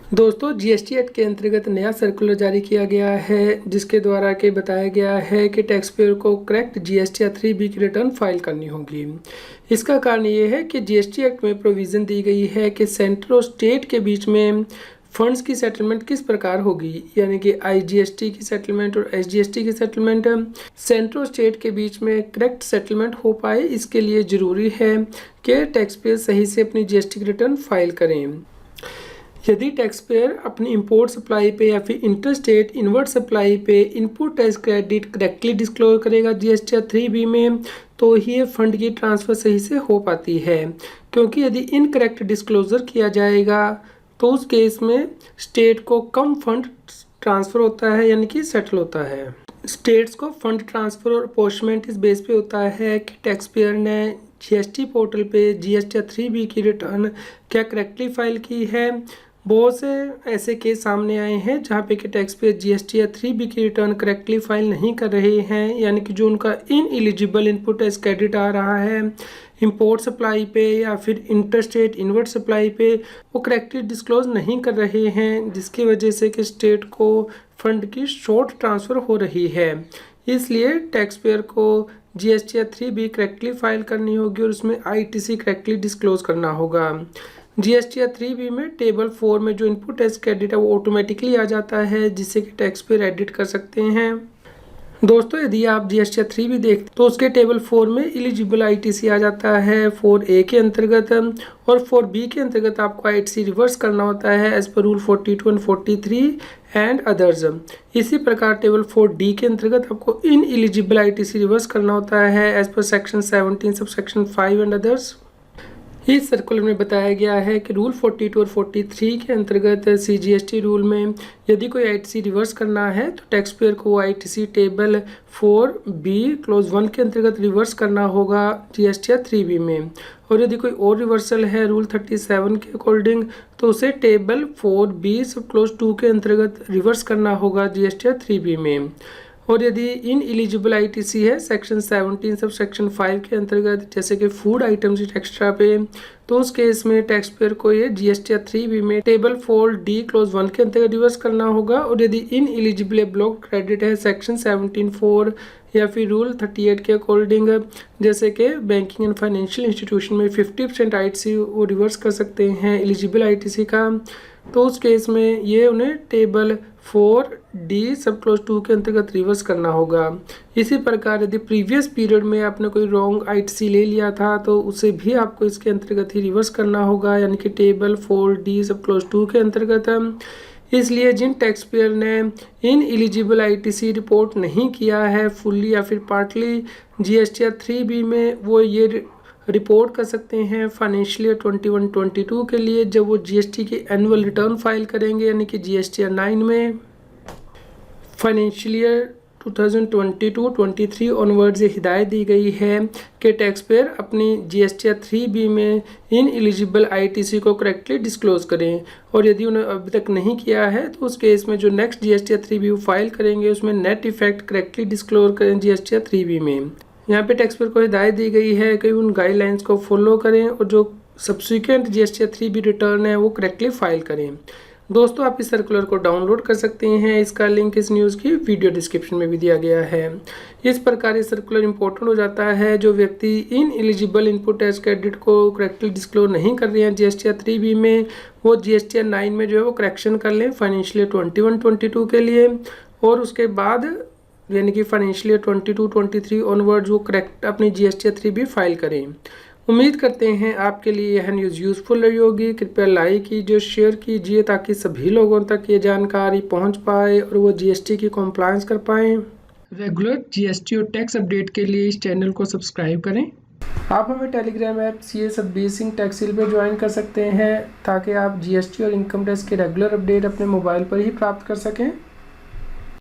दोस्तों GST act के अंतर्गत नया सर्कुलर जारी किया गया है जिसके द्वारा के बताया गया है कि टैक्स पेयर को करेक्ट जीएसटी या 3B की रिटर्न फाइल करनी होगी। इसका कारण ये है कि जीएसटी एक्ट में प्रोविज़न दी गई है कि सेंटर और स्टेट के बीच में फंड्स की सेटलमेंट किस प्रकार होगी, यानी कि आईजीएसटी की सेटलमेंट और एसजीएसटी की सेटलमेंट सेंटर और स्टेट के बीच में करेक्ट सेटलमेंट हो पाए। इसके लिए ज़रूरी है कि टैक्स पेयर सही से अपनी जीएसटी की रिटर्न फाइल करें। यदि टैक्स पेयर अपनी इंपोर्ट सप्लाई पे या फिर इंटर स्टेट इनवर्ट सप्लाई पे input tax credit correctly disclose करेगा जीएसटी या 3B में, तो ही ये फंड की ट्रांसफ़र सही से हो पाती है। क्योंकि यदि इनकरेक्ट डिस्क्लोजर किया जाएगा तो उस केस में स्टेट को कम फंड ट्रांसफ़र होता है, यानी कि सेटल होता है। स्टेट्स को फंड ट्रांसफ़र और अपॉर्चमेंट इस बेस पे होता है कि टैक्स पेयर ने जीएसटी पोर्टल पे जीएसटी या 3B की रिटर्न क्या करेक्टली फाइल की है। बहुत से ऐसे केस सामने आए हैं जहाँ पे कि टैक्स पेयर जीएसटी या 3B की रिटर्न करेक्टली फाइल नहीं कर रहे हैं, यानी कि जो उनका इनएलिजिबल इनपुट टैक्स क्रेडिट आ रहा है इंपोर्ट सप्लाई पे या फिर इंटर स्टेट इनवर्ट सप्लाई पे, वो करेक्टली डिस्क्लोज नहीं कर रहे हैं, जिसकी वजह से कि स्टेट को फंड की शॉर्ट ट्रांसफ़र हो रही है। इसलिए टैक्स पेयर को जीएसटी या 3B करेक्टली फाइल करनी होगी और उसमें आईटीसी करेक्टली डिस्क्लोज करना होगा। जीएसटी या 3B में टेबल 4 में जो इनपुट टैक्स क्रेडिट है वो ऑटोमेटिकली आ जाता है, जिससे कि टैक्स पेयर एडिट कर सकते हैं। दोस्तों यदि आप जीएसटी या 3B देखते तो उसके टेबल 4 में एलिजिबल आईटीसी आ जाता है 4A के अंतर्गत, और 4B के अंतर्गत आपको आईटीसी रिवर्स करना होता है as per rule 42 and 43 and others. इसी प्रकार टेबल 4D के अंतर्गत आपको इन एलिजिबल आईटीसी रिवर्स करना होता है as per section 17 sub section 5 and others. इस सर्कुलर में बताया गया है कि रूल 42 और 43 के अंतर्गत सीजीएसटी रूल में यदि कोई आईटीसी रिवर्स करना है तो टैक्स पेयर को आईटीसी टेबल 4B क्लोज 1 के अंतर्गत रिवर्स करना होगा जीएसटी या 3B में, और यदि कोई और रिवर्सल है रूल 37 के अकॉर्डिंग तो उसे टेबल 4B सब क्लोज 2 के अंतर्गत रिवर्स करना होगा जीएसटी या 3B में। और यदि इन एलिजिबल आईटीसी है सेक्शन 17 सब सेक्शन 5 के अंतर्गत, जैसे कि फूड आइटम्स एक्स्ट्रा पे, तो उस केस में टैक्स पेयर को ये जीएसटी या 3B में टेबल 4D क्लोज 1 के अंतर्गत रिवर्स करना होगा। और यदि इन एलिजिबल ब्लॉक क्रेडिट है सेक्शन 17(4) या फिर रूल 38 के अकॉर्डिंग, जैसे कि बैंकिंग एंड फाइनेंशियल इंस्टीट्यूशन में 50% आईटीसी वो रिवर्स कर सकते हैं एलिजिबल आईटीसी का, तो उस केस में ये उन्हें टेबल 4D सब क्लोज 2 के अंतर्गत रिवर्स करना होगा। इसी प्रकार यदि प्रीवियस पीरियड में आपने कोई रॉन्ग आईटीसी ले लिया था तो उसे भी आपको इसके अंतर्गत ही रिवर्स करना होगा, यानी कि टेबल 4D सब क्लोज 2 के अंतर्गत। इसलिए जिन टैक्स पेयर ने इन एलिजिबल आईटीसी रिपोर्ट नहीं किया है फुल्ली या फिर पार्टली जीएसटी या 3B में, वो ये रिपोर्ट कर सकते हैं फाइनेंशियल ईयर 21-22 के लिए जब वो जीएसटी की एनुअल रिटर्न फाइल करेंगे, यानी कि जीएसटी या 9 में। फाइनेंशियल ईयर 2022-23 ऑनवर्ड्स ये हिदायत दी गई है कि टैक्स पेयर अपनी जीएसटी या 3B में इन एलिजिबल आईटीसी को करेक्टली डिस्क्लोज करें, और यदि उन्होंने अभी तक नहीं किया है तो उस केस में जो नेक्स्ट जीएसटी या 3B फाइल करेंगे उसमें नेट इफेक्ट करेक्टली डिस्क्लोज करें जीएसटी या 3B में। यहाँ पे टैक्स पेयर को हिदायत दी गई है कि उन गाइडलाइंस को फॉलो करें और जो सब्सिक्वेंट जीएसटी या 3B रिटर्न है वो करेक्टली फाइल करें। दोस्तों आप इस सर्कुलर को डाउनलोड कर सकते हैं, इसका लिंक इस न्यूज़ की वीडियो डिस्क्रिप्शन में भी दिया गया है। इस प्रकार ये सर्कुलर इंपॉर्टेंट हो जाता है जो व्यक्ति in eligible input tax credit को करेक्टली डिस्क्लोज नहीं कर रहे हैं जीएसटी या 3B में, वो जीएसटी या 9 में जो है वो करेक्शन कर लें फाइनेंशियल ईयर 21-22 के लिए, और उसके बाद यानी कि फाइनेंशियल ईयर 22-23 ऑनवर्ड्स वो करेक्ट अपनी जीएसटी या 3B फाइल करें। उम्मीद करते हैं आपके लिए यह न्यूज़ यूज़फुल रही होगी। कृपया लाइक कीजिए, शेयर कीजिए ताकि सभी लोगों तक ये जानकारी पहुंच पाए और वो जीएसटी की कॉम्प्लायंस कर पाएँ। रेगुलर जीएसटी और टैक्स अपडेट के लिए इस चैनल को सब्सक्राइब करें। आप हमें Telegram app CA Satbir Singh Taxil पर ज्वाइन कर सकते हैं ताकि आप जीएसटी और इनकम टैक्स के रेगुलर अपडेट अपने मोबाइल पर ही प्राप्त कर सकें।